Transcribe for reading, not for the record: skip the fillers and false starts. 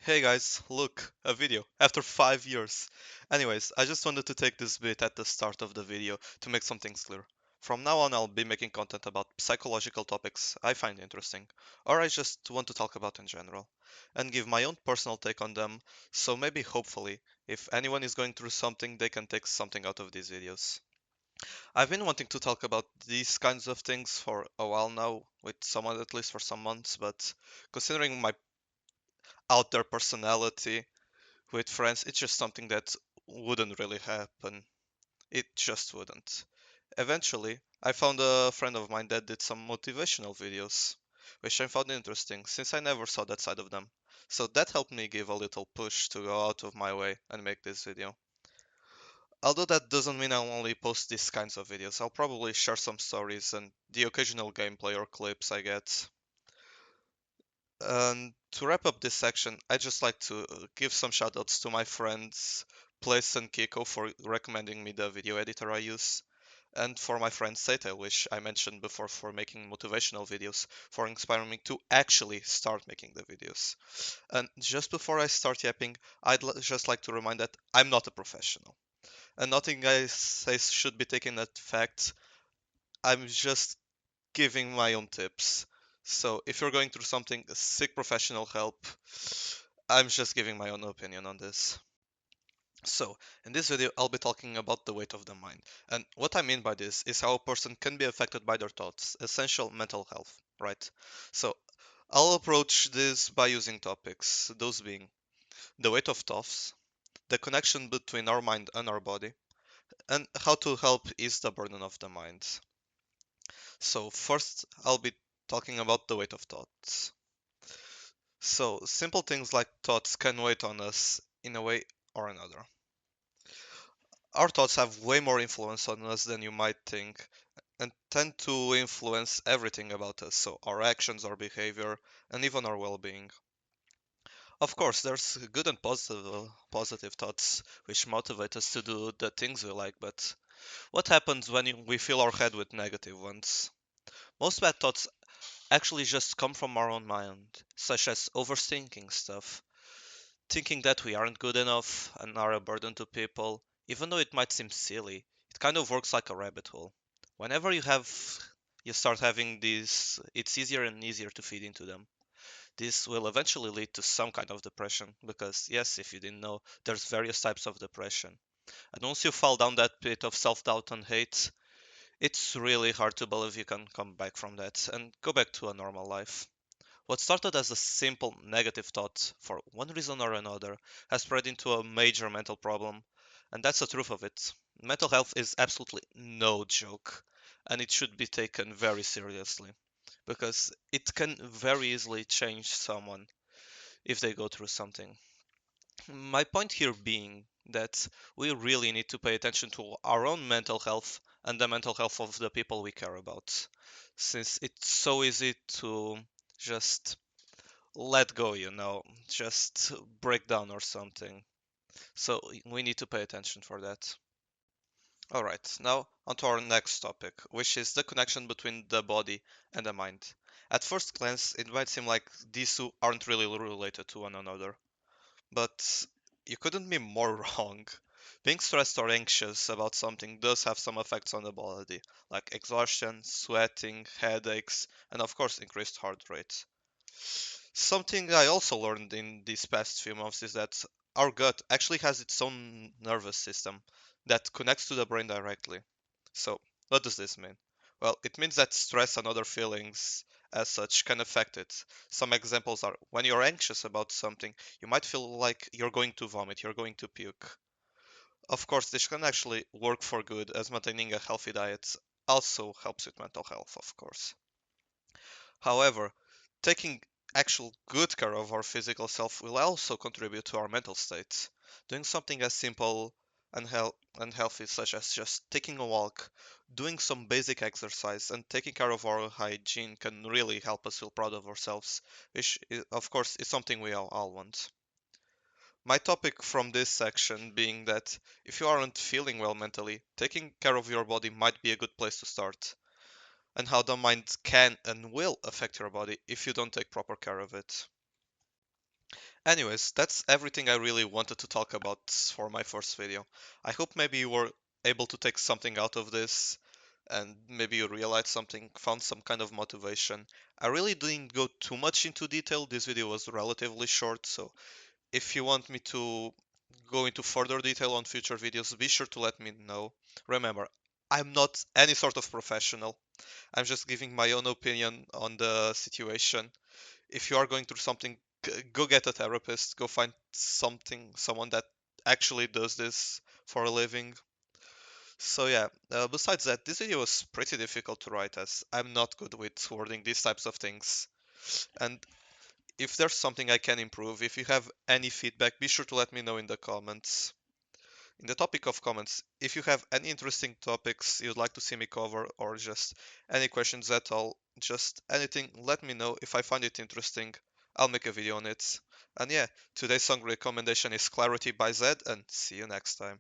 Hey guys, look, a video after 5 years. Anyways, I just wanted to take this bit at the start of the video to make some things clear. From now on, I'll be making content about psychological topics I find interesting, or I just want to talk about in general, and give my own personal take on them, so maybe hopefully, if anyone is going through something, they can take something out of these videos. I've been wanting to talk about these kinds of things for a while now, with someone at least for some months, but considering my out there personality, with friends, it's just something that wouldn't really happen. It just wouldn't. Eventually, I found a friend of mine that did some motivational videos, which I found interesting since I never saw that side of them. So that helped me give a little push to go out of my way and make this video. Although that doesn't mean I'll only post these kinds of videos, I'll probably share some stories and the occasional gameplay or clips I get. And to wrap up this section, I'd just like to give some shoutouts to my friends Place and Kiko for recommending me the video editor I use, and for my friend Seta, which I mentioned before, for making motivational videos, for inspiring me to actually start making the videos. And just before I start yapping, just like to remind that I'm not a professional, and nothing I say should be taken as fact. I'm just giving my own tips. So if you're going through something, seek professional help. I'm just giving my own opinion on this. So, in this video, I'll be talking about the weight of the mind. And what I mean by this is how a person can be affected by their thoughts, essential mental health, right? So, I'll approach this by using topics, those being the weight of thoughts, the connection between our mind and our body, and how to help ease the burden of the mind. So, first, I'll be talking about the weight of thoughts. So, simple things like thoughts can weigh on us in a way or another. Our thoughts have way more influence on us than you might think and tend to influence everything about us, so our actions, our behavior, and even our well-being. Of course, there's good and positive thoughts which motivate us to do the things we like, but what happens when we fill our head with negative ones? Most bad thoughts actually just come from our own mind, such as overthinking stuff, thinking that we aren't good enough and are a burden to people, even though it might seem silly, it kind of works like a rabbit hole. Whenever you start having these, it's easier and easier to feed into them. This will eventually lead to some kind of depression, because yes, if you didn't know, there's various types of depression. And once you fall down that pit of self-doubt and hate, it's really hard to believe you can come back from that and go back to a normal life. What started as a simple negative thought, for one reason or another, has spread into a major mental problem, and that's the truth of it. Mental health is absolutely no joke, and it should be taken very seriously, because it can very easily change someone if they go through something. My point here being that we really need to pay attention to our own mental health and the mental health of the people we care about, since it's so easy to just let go, just break down or something. So we need to pay attention for that. Alright, now on to our next topic, which is the connection between the body and the mind. At first glance, it might seem like these two aren't really related to one another, but you couldn't be more wrong. Being stressed or anxious about something does have some effects on the body, like exhaustion, sweating, headaches, and of course increased heart rate. Something I also learned in these past few months is that our gut actually has its own nervous system that connects to the brain directly. So, what does this mean? Well, it means that stress and other feelings as such can affect it. Some examples are when you're anxious about something, you might feel like you're going to vomit, you're going to puke. Of course, this can actually work for good, as maintaining a healthy diet also helps with mental health, of course. However, taking actual good care of our physical self will also contribute to our mental state. Doing something as simple and healthy, such as just taking a walk, doing some basic exercise, and taking care of our hygiene can really help us feel proud of ourselves, which, of course, is something we all want. My topic from this section being that if you aren't feeling well mentally, taking care of your body might be a good place to start, and how the mind can and will affect your body if you don't take proper care of it. Anyways, that's everything I really wanted to talk about for my first video. I hope maybe you were able to take something out of this and maybe you realized something, found some kind of motivation. I really didn't go too much into detail. This video was relatively short, so if you want me to go into further detail on future videos, be sure to let me know. Remember, I'm not any sort of professional. I'm just giving my own opinion on the situation. If you are going through something, go get a therapist. Go find someone that actually does this for a living. So yeah, besides that, this video was pretty difficult to write as I'm not good with wording these types of things. And if there's something I can improve, if you have any feedback, be sure to let me know in the comments. In the topic of comments, if you have any interesting topics you'd like to see me cover or just any questions at all, just anything, let me know. If I find it interesting, I'll make a video on it. And yeah, today's song recommendation is Clarity by Zed, and see you next time.